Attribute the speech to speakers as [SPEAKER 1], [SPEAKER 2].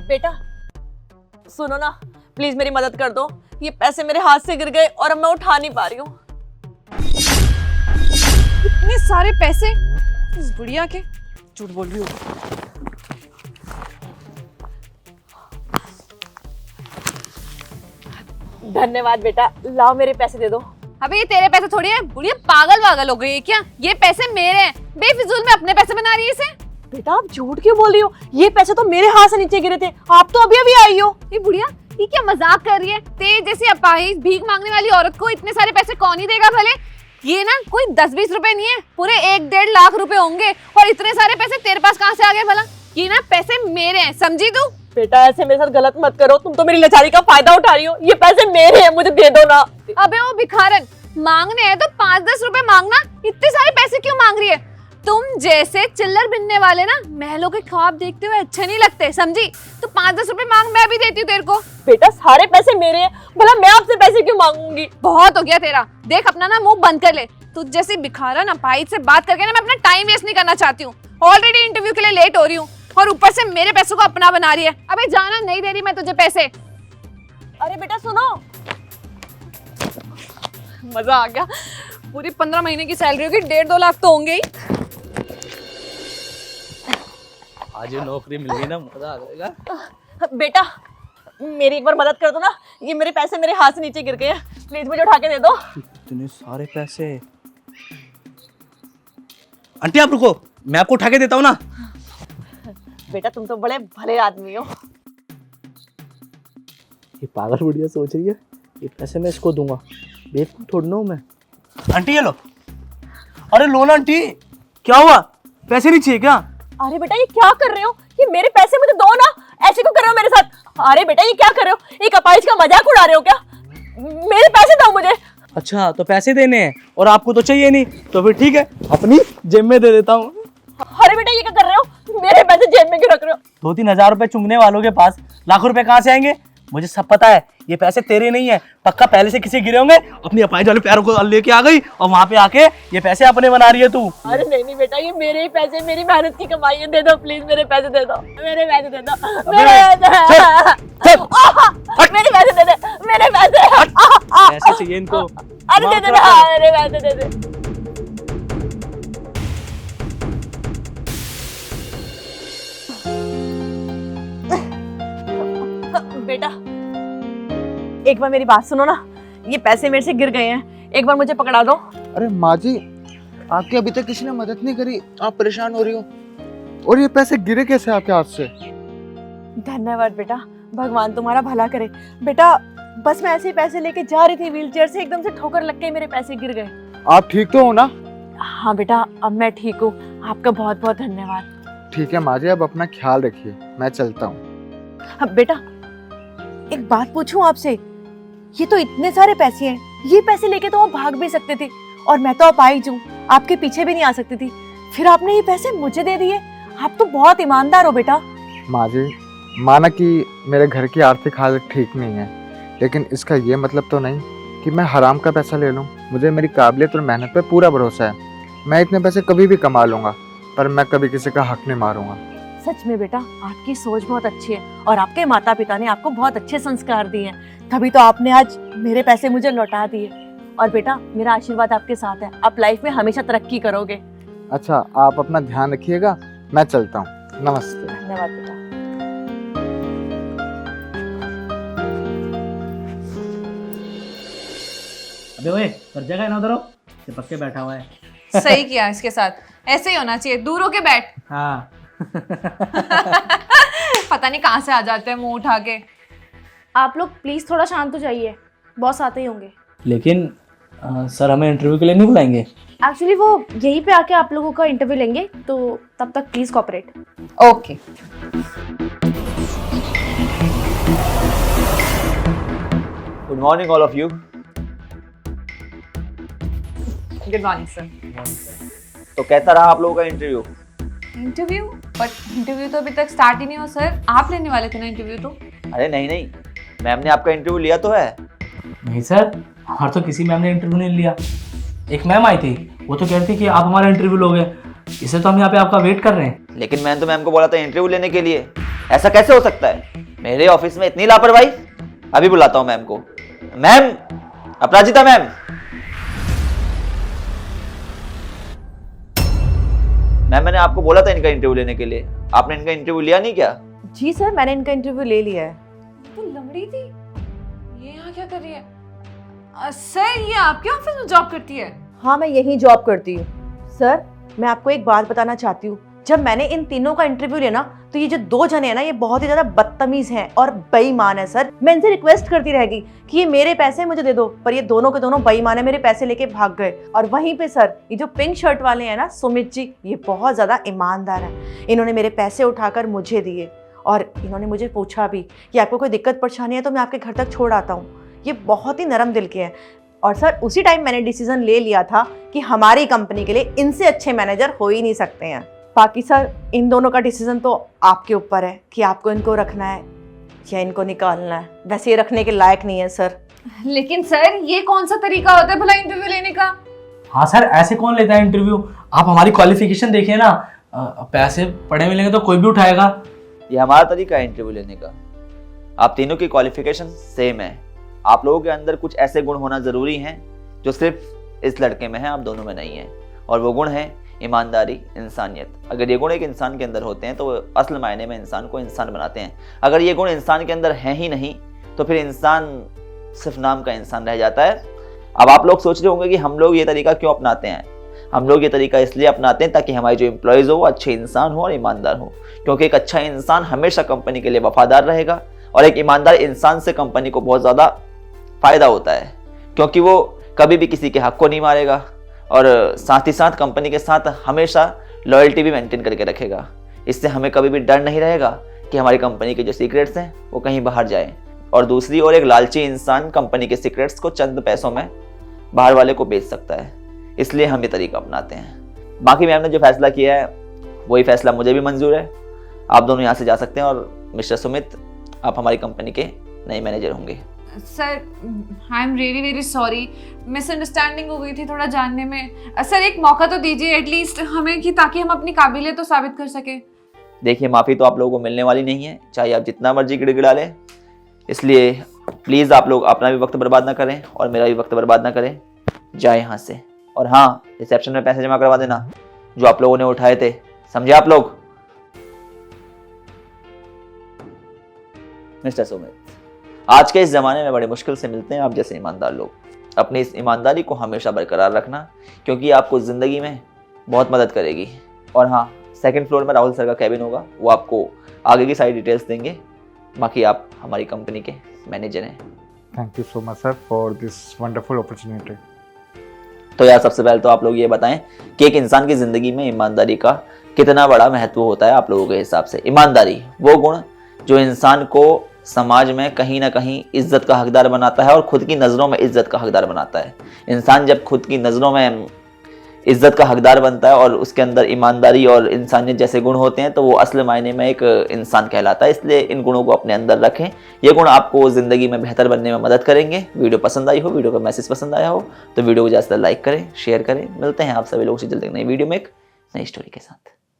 [SPEAKER 1] बेटा सुनो ना, प्लीज मेरी मदद कर दो। ये पैसे मेरे हाथ से गिर गए और अब मैं उठा नहीं पा रही हूँ।
[SPEAKER 2] इतने सारे पैसे इस बुढ़िया के। झूठ बोल रही हो।
[SPEAKER 1] धन्यवाद बेटा, लाओ मेरे पैसे दे दो।
[SPEAKER 2] अबे ये तेरे पैसे थोड़ी है, बुढ़िया पागल वागल हो गई है क्या? ये पैसे मेरे हैं, बेफिजूल में अपने पैसे बना रही है इसे।
[SPEAKER 1] बेटा आप झूठ क्यों बोल रही हो? ये पैसे तो मेरे हाथ से नीचे गिरे थे, आप तो अभी अभी आई हो।
[SPEAKER 2] ये बुढ़िया ये क्या मजाक कर रही है? तेरे जैसी अपाहिज भीख मांगने वाली औरत को इतने सारे पैसे कौन ही देगा भले? ये ना कोई 10-20 रुपए नहीं है, पूरे 1-1.5 लाख रुपए होंगे। और इतने सारे पैसे तेरे पास कहाँ से आ गए भला? ये ना पैसे मेरे हैं, समझी तू?
[SPEAKER 1] बेटा ऐसे मेरे साथ गलत मत करो, तुम तो मेरी लाचारी का फायदा उठा रही हो। ये पैसे मेरे हैं, मुझे दे दो ना।
[SPEAKER 2] अबे वो भिखारन, मांगने हैं तो 5-10 रुपए मांगना, इतने सारे पैसे क्यों मांग रही है? तुम जैसे चिल्लर बिनने वाले ना महलों के ख्वाब देखते हुए अच्छे नहीं लगते, समझी? तो 5-10 रुपए मांग, मैं भी देती हूँ तेरे को।
[SPEAKER 1] बेटा सारे पैसे मेरे हैं, भला मैं आपसे पैसे क्यों मांगूंगी?
[SPEAKER 2] बहुत हो गया तेरा, देख अपना ना मुंह बंद कर ले। तुझ जैसी भिखारन अपाहिज से बात करके ना मैं अपना टाइम वेस्ट नहीं करना चाहती हूँ। ऑलरेडी इंटरव्यू के लिए लेट हो रही हूँ और ऊपर से मेरे पैसों को अपना बना रही है। अबे जाना, नहीं दे रही मैं तुझे पैसे।
[SPEAKER 1] अरे बेटा सुनो,
[SPEAKER 2] मजा आ गया। पूरी 15 महीने की सैलरी होगी, 1.5-2 लाख तो होंगे ही।
[SPEAKER 3] आज ये नौकरी मिल गई ना, मजा आ जाएगा।
[SPEAKER 1] बेटा मेरी एक बार मदद कर दो ना, ये मेरे पैसे मेरे हाथ से नीचे गिर गए हैं, प्लीज मुझे उठा के दे दो।
[SPEAKER 3] इतने सारे पैसे। आंटी आप रुको, मैं आपको उठा के देता हूँ ना।
[SPEAKER 1] बेटा तुम तो बड़े भले आदमी हो।
[SPEAKER 3] ये पागल बुढ़िया सोच रही है ये पैसे मैं इसको दूंगा, बेवकूफ थोड़ी ना हूं मैं। आंटी ये लो। अरे लो ना आंटी, क्या हुआ? पैसे नहीं चाहिए क्या?
[SPEAKER 1] अरे बेटा ये क्या कर रहे हो? ये मेरे पैसे मुझे दो ना, ऐसे क्यों कर रहे हो मेरे साथ? अरे बेटा ये क्या कर रहे हो? एक अपाहिज का मजाक उड़ा रहे हो क्या? मेरे पैसे दो मुझे।
[SPEAKER 3] अच्छा तो पैसे देने हैं और आपको तो चाहिए नहीं, तो फिर ठीक है अपनी जेब में दे देता हूँ।
[SPEAKER 1] अरे बेटा ये क्या कर रहे हो? मेरे पैसे जेब में क्यों रख रहे हो?
[SPEAKER 3] 2-3 हजार रुपए चुंगने वालों के पास लाखों रुपए कहाँ से आएंगे? मुझे सब पता है, ये पैसे तेरे नहीं है, पक्का पहले से किसी गिरे होंगे। अपनी अपाहिज वाले पैरों को लेके आ गई और वहां पे आके ये पैसे अपने बना रही है तू।
[SPEAKER 1] अरे नहीं बेटा, ये मेरे ही पैसे, मेरी मेहनत की कमाई है, दे दो प्लीज, मेरे पैसे दे दो, मेरे पैसे दे दो, मेरे पैसे दे दे, मेरे पैसे।
[SPEAKER 3] पैसे चाहिए इनको।
[SPEAKER 1] अरे दे दे, मेरे पैसे दे दे। बेटा एक बार मेरी बात सुनो ना, ये पैसे मेरे से गिर गए हैं, एक बार मुझे पकड़ा दो।
[SPEAKER 4] अरे माँ जी, आपकी अभी तक किसी ने मदद नहीं करी, आप परेशान हो रही हो। और ये पैसे गिरे कैसे आपके हाथ से?
[SPEAKER 1] धन्यवाद बेटा, भगवान तुम्हारा भला करे। बेटा बस मैं ऐसे ही पैसे लेके जा रही थी व्हीलचेयर से, एकदम से ठोकर लग के मेरे पैसे गिर गए।
[SPEAKER 4] आप ठीक तो हो ना?
[SPEAKER 1] हाँ बेटा अब मैं ठीक हूँ, आपका बहुत बहुत धन्यवाद।
[SPEAKER 4] ठीक है माँ जी, अब अपना ख्याल रखिए, मैं चलता हूँ।
[SPEAKER 1] अब बेटा एक बात पूछूं आपसे, ये तो इतने सारे पैसे हैं, ये पैसे लेके तो आप भाग भी सकते थे और मैं तो अपाहिज हूँ, आपके पीछे भी नहीं आ सकती थी, फिर आपने ये पैसे मुझे दे दिए। आप तो बहुत ईमानदार हो बेटा।
[SPEAKER 4] माँ जी, माना कि मेरे घर की आर्थिक हालत ठीक नहीं है, लेकिन इसका ये मतलब तो नहीं कि मैं हराम का पैसा ले लूँ। मुझे मेरी काबिलियत और मेहनत पे पूरा भरोसा है। मैं इतने पैसे कभी भी कमा लूँगा, पर मैं कभी किसी का हक नहीं मारूंगा।
[SPEAKER 1] सच में बेटा आपकी सोच बहुत अच्छी है और आपके माता पिता ने आपको बहुत अच्छे संस्कार दिए हैं, तभी तो आपने आज मेरे पैसे मुझे लौटा दिए। और बेटा मेरा आशीर्वाद आपके साथ है, आप लाइफ में हमेशा तरक्की करोगे।
[SPEAKER 4] अच्छा आप अपना ध्यान रखिएगा, मैं चलता हूँ। नमस्ते।
[SPEAKER 1] धन्यवाद बेटा।
[SPEAKER 3] अबे ओए कर जाएगा ना उधर, चिपक के बैठा हुआ है।
[SPEAKER 2] सही किया, इसके साथ ऐसे ही होना चाहिए, दूर होके बैठ।
[SPEAKER 3] हाँ।
[SPEAKER 2] पता नहीं कहाँ से आ जाते हैं मुंह उठा के।
[SPEAKER 5] आप लोग प्लीज थोड़ा शांत हो जाइए, बॉस आते ही होंगे।
[SPEAKER 3] लेकिन सर हमें इंटरव्यू के लिए नहीं बुलाएंगे?
[SPEAKER 5] एक्चुअली वो यहीं पे आके आप लोगों का इंटरव्यू लेंगे, तो तब तक please cooperate.
[SPEAKER 2] Okay.
[SPEAKER 6] Good morning all of you.
[SPEAKER 2] Good morning sir.
[SPEAKER 6] तो कैसा रहा आप लोगों का इंटरव्यू?
[SPEAKER 2] इंटरव्यू? बट इंटरव्यू तो अभी तक स्टार्ट ही नहीं हुआ सर, आप लेने वाले थे ना इंटरव्यू तो।
[SPEAKER 6] अरे नहीं, मैम ने आपका इंटरव्यू लिया तो है।
[SPEAKER 3] नहीं सर, हमारा तो किसी मैम ने इंटरव्यू नहीं लिया। एक मैम आई थी, वो तो कह रही थी कि आप हमारा इंटरव्यू लोगे, इसे तो हम यहाँ पे आपका वेट कर रहे हैं।
[SPEAKER 6] लेकिन मैंने तो मैम को बोला था इंटरव्यू लेने के लिए। ऐसा कैसे हो सकता है? मेरे ऑफिस में इतनी लापरवाही? अभी बुलाता हूं मैम को। मैम, अपराजिता मैम। मैम, मैंने आपको बोला था इनका इंटरव्यू लेने के लिए, आपने इनका इंटरव्यू लिया नहीं क्या?
[SPEAKER 1] जी सर, मैंने इनका इंटरव्यू ले लिया है।
[SPEAKER 2] तो लंगड़ी थी, ये यहाँ क्या कर रही है? सर, ये आपके ऑफिस में जॉब करती है?
[SPEAKER 1] हाँ, मैं यहीं जॉब करती हूँ। सर, मैं आपको एक बात बताना चाहती हूँ, जब मैंने इन तीनों का इंटरव्यू लिया ना, तो ये जो 2 जने हैं ना, ये बहुत ही ज्यादा बदतमीज हैं और बेईमान है। सर, मैं इनसे रिक्वेस्ट करती रहेगी कि ये मेरे पैसे मुझे दे दो, पर ये दोनों के दोनों बेईमान है, मेरे पैसे लेके भाग गए। और वहीं पे सर, ये जो पिंक शर्ट वाले हैं ना, सुमित जी, ये बहुत ज्यादा ईमानदार है। इन्होंने मेरे पैसे उठाकर मुझे दिए और इन्होंने मुझे पूछा भी कि आपको कोई दिक्कत परेशानी है तो मैं आपके घर तक छोड़ आता हूँ। ये बहुत ही नरम दिल के हैं। और सर, उसी टाइम मैंने डिसीजन ले लिया था कि हमारी कंपनी के लिए इनसे अच्छे मैनेजर हो ही नहीं सकते हैं। बाकी सर, इन दोनों का डिसीजन तो आपके ऊपर है कि आपको इनको रखना है या इनको निकालना है। वैसे ये रखने के लायक नहीं है सर।
[SPEAKER 2] लेकिन सर, ये कौन सा तरीका होता है भला इंटरव्यू लेने का?
[SPEAKER 3] हाँ सर, ऐसे कौन लेता है इंटरव्यू? आप हमारी क्वालिफिकेशन देखिए ना, पैसे पड़े मिलेंगे तो कोई भी उठाएगा।
[SPEAKER 6] ये हमारा तरीका है इंटरव्यू लेने का। आप तीनों की क्वालिफिकेशन सेम है। आप लोगों के अंदर कुछ ऐसे गुण होना जरूरी हैं जो सिर्फ इस लड़के में है, आप दोनों में नहीं है। और वो गुण है ईमानदारी, इंसानियत। अगर ये गुण एक इंसान के अंदर होते हैं तो वो असल मायने में इंसान को इंसान बनाते हैं। अगर ये गुण इंसान के अंदर हैं ही नहीं तो फिर इंसान सिर्फ नाम का इंसान रह जाता है। अब आप लोग सोच रहे होंगे कि हम लोग ये तरीका क्यों अपनाते हैं। हम लोग ये तरीका इसलिए अपनाते हैं ताकि हमारे जो एम्प्लॉयज़ हो वो अच्छे इंसान हो और ईमानदार हो। क्योंकि एक अच्छा इंसान हमेशा कंपनी के लिए वफादार रहेगा और एक ईमानदार इंसान से कंपनी को बहुत ज़्यादा फ़ायदा होता है, क्योंकि वो कभी भी किसी के हक को नहीं मारेगा और साथ ही साथ कंपनी के साथ हमेशा लॉयल्टी भी मेंटेन करके रखेगा। इससे हमें कभी भी डर नहीं रहेगा कि हमारी कंपनी के जो सीक्रेट्स हैं वो कहीं बाहर जाए। और दूसरी ओर, एक लालची इंसान कंपनी के सीक्रेट्स को चंद पैसों में बाहर वाले को बेच सकता है। इसलिए हम ये तरीका अपनाते हैं। बाकी मैम ने जो फैसला किया है वही फैसला मुझे भी मंजूर है। आप दोनों यहाँ से जा सकते हैं और मिस्टर सुमित, आप हमारी कंपनी के नए मैनेजर होंगे।
[SPEAKER 2] Sir, I am really very sorry, misunderstanding हो गई थी थोड़ा जानने में। सर, एक मौका तो दीजिए एटलीस्ट हमें, कि ताकि हम अपनी काबिलियत तो साबित कर सके।
[SPEAKER 6] देखिए, माफ़ी तो आप लोगों को मिलने वाली नहीं है, चाहे आप जितना मर्जी गिड़गिड़ा लें। इसलिए प्लीज़ आप लोग अपना भी वक्त बर्बाद ना करें और मेरा भी वक्त बर्बाद ना करें। जाए यहाँ से। और हाँ, रिसेप्शन में पैसे जमा करवा देना जो आप लोगों ने उठाए थे, समझे आप लोग? मिस्टर सुमित, आज के इस ज़माने में बड़े मुश्किल से मिलते हैं आप जैसे ईमानदार लोग। अपनी इस ईमानदारी को हमेशा बरकरार रखना, क्योंकि आपको ज़िंदगी में बहुत मदद करेगी। और हाँ, 2nd फ्लोर में राहुल सर का कैबिन होगा, वो आपको आगे की सारी डिटेल्स देंगे। बाकी आप हमारी कंपनी के मैनेजर हैं।
[SPEAKER 4] Thank you so much sir for this wonderful opportunity.
[SPEAKER 6] तो यार, सबसे पहले तो आप लोग ये बताएं कि एक इंसान की ज़िंदगी में ईमानदारी का कितना बड़ा महत्व होता है आप लोगों के हिसाब से। ईमानदारी वो गुण जो इंसान को समाज में कहीं ना कहीं इज्जत का हकदार बनाता है और खुद की नज़रों में इज्जत का हकदार बनाता है। इंसान जब खुद की नज़रों में इज्जत का हकदार बनता है और उसके अंदर ईमानदारी और इंसानियत जैसे गुण होते हैं तो वो असल मायने में एक इंसान कहलाता है। इसलिए इन गुणों को अपने अंदर रखें। ये गुण आपको ज़िंदगी में बेहतर बनने में मदद करेंगे। वीडियो पसंद आई हो, वीडियो का मैसेज पसंद आया हो तो वीडियो को ज़्यादा लाइक करें, शेयर करें। मिलते हैं आप सभी लोगों से जल्दी नई वीडियो में एक नई स्टोरी के साथ।